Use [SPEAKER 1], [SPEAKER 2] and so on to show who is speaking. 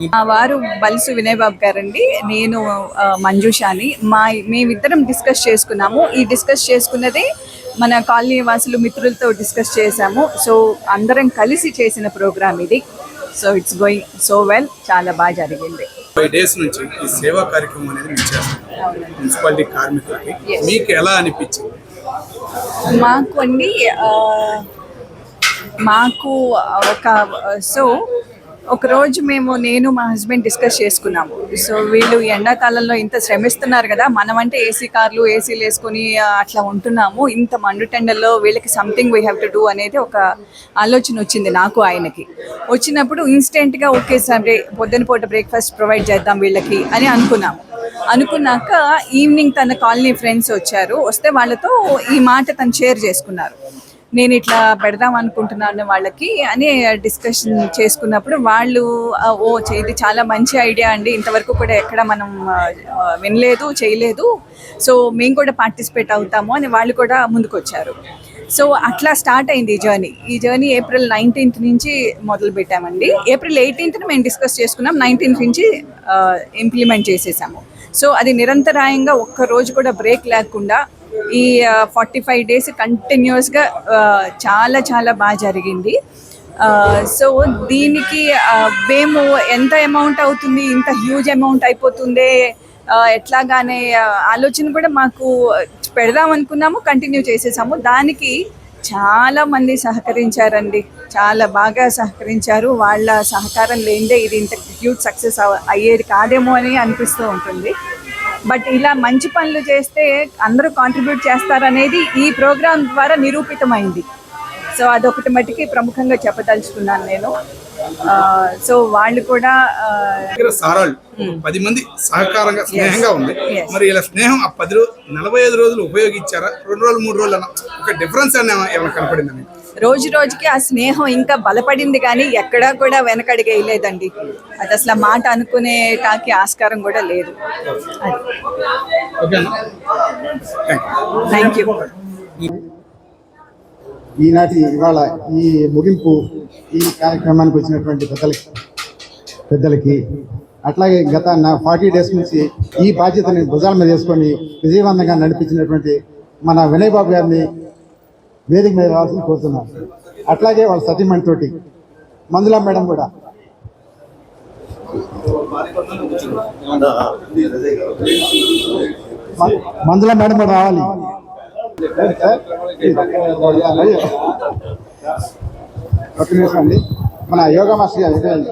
[SPEAKER 1] మా వారు బల్సు వినయ్ బాబు గారండి. నేను మంజుషాని. మేమిద్దరం డిస్కస్ చేసుకున్నాము. ఈ డిస్కస్ చేసుకున్నదే మన కాలనీ వాసులు మిత్రులతో డిస్కస్ చేశాము. సో అందరం కలిసి చేసిన ప్రోగ్రామ్ ఇది. So it's going so well. చాలా బాగా జరిగింది.
[SPEAKER 2] 5 days నుంచి ఈ సేవా కార్యక్రమం అనేది మీరు చేస్తున్నారు మున్సిపాలిటీ కార్మికులకి. మీకు ఎలా అనిపించింది?
[SPEAKER 1] మాకు అండి మాకు ఒకరోజు నేను మా హస్బెండ్ డిస్కస్ చేసుకున్నాము. సో వీళ్ళు ఎండాకాలంలో ఇంత శ్రమిస్తున్నారు కదా, మనం అంటే ఏసీ కార్లు ఏసీలు వేసుకొని అట్లా ఉంటున్నాము, ఇంత మండుటెండల్లో వీళ్ళకి something we have to do అనేది ఒక ఆలోచన వచ్చింది నాకు ఆయనకి. వచ్చినప్పుడు ఇన్స్టెంట్గా ఓకే సార్ పొద్దున పూట బ్రేక్ఫాస్ట్ ప్రొవైడ్ చేద్దాం వీళ్ళకి అని అనుకున్నాక ఈవినింగ్ తన కాలనీ ఫ్రెండ్స్ వస్తే వాళ్ళతో ఈ మాట తను షేర్ చేసుకున్నారు. నేను ఇట్లా పెడదాం అనుకుంటున్నాను వాళ్ళకి అని డిస్కషన్ చేసుకున్నప్పుడు వాళ్ళు ఇది చాలా మంచి ఐడియా అండి, ఇంతవరకు కూడా ఎక్కడ మనం వినలేదు చేయలేదు, సో మేము కూడా పార్టిసిపేట్ అవుతాము అని వాళ్ళు కూడా ముందుకొచ్చారు. సో అట్లా స్టార్ట్ అయింది ఈ జర్నీ. ఏప్రిల్ 19th నుంచి మొదలు పెట్టామండి. ఏప్రిల్ 18th మేము డిస్కస్ చేసుకున్నాం, 19th నుంచి ఇంప్లిమెంట్ చేసేసాము. సో అది నిరంతరాయంగా ఒక్కరోజు కూడా బ్రేక్ లేకుండా ఈ 45 days కంటిన్యూస్గా చాలా చాలా బాగా జరిగింది. సో దీనికి మేము ఎంత అమౌంట్ అవుతుంది, ఇంత హ్యూజ్ అమౌంట్ అయిపోతుందే ఎట్లాగానే ఆలోచన కూడా మాకు పెడదాం అనుకున్నాము, కంటిన్యూ చేసేసాము. దానికి చాలా మంది సహకరించారండి, చాలా బాగా సహకరించారు. వాళ్ళ సహకారం లేనిదే ఇది ఇంత హ్యూజ్ సక్సెస్ అయ్యేది కాదేమో అని అనిపిస్తూ ఉంటుంది. బట్ ఇలా మంచి పనులు చేస్తే అందరూ కాంట్రిబ్యూట్ చేస్తారనేది ఈ ప్రోగ్రాం ద్వారా నిరూపితమైంది. సో అదొకటి మట్టికి ప్రముఖంగా చెప్పదలుచుకున్నాను నేను. సో వాళ్ళు కూడా
[SPEAKER 2] 10 మంది సహకారంగా స్నేహంగా ఉంది. మరి ఇలా స్నేహం ఆ 45 రోజులు ఉపయోగించారా? 2 రోజులు 3 రోజులు ఒక డిఫరెన్స్ ఏమైనా కనపడిందా?
[SPEAKER 1] రోజుకి ఆ స్నేహం ఇంకా బలపడింది, కానీ ఎక్కడా కూడా వెనకడిగా వేయలేదండి. అది అసలు మాట అనుకునేటానికి ఆస్కారం కూడా లేదు. Thank you.
[SPEAKER 3] ఇవాళ ఈ ముగింపు ఈ కార్యక్రమానికి వచ్చినటువంటి పెద్దలకి అట్లాగే గత 40 days నుంచి ఈ బాధ్యతని భుజాల మీద వేసుకొని విజయవంతంగా నడిపించినటువంటి మన వినయ్ బాబు గారిని వేదిక మీద రావాల్సింది కోరుతున్నాం. అట్లాగే వాళ్ళ సతీమణితోటి మంజులా మేడం కూడా రావాలి. ఒక నిమిషం అండి, మన యోగా మాస్టర్ గారు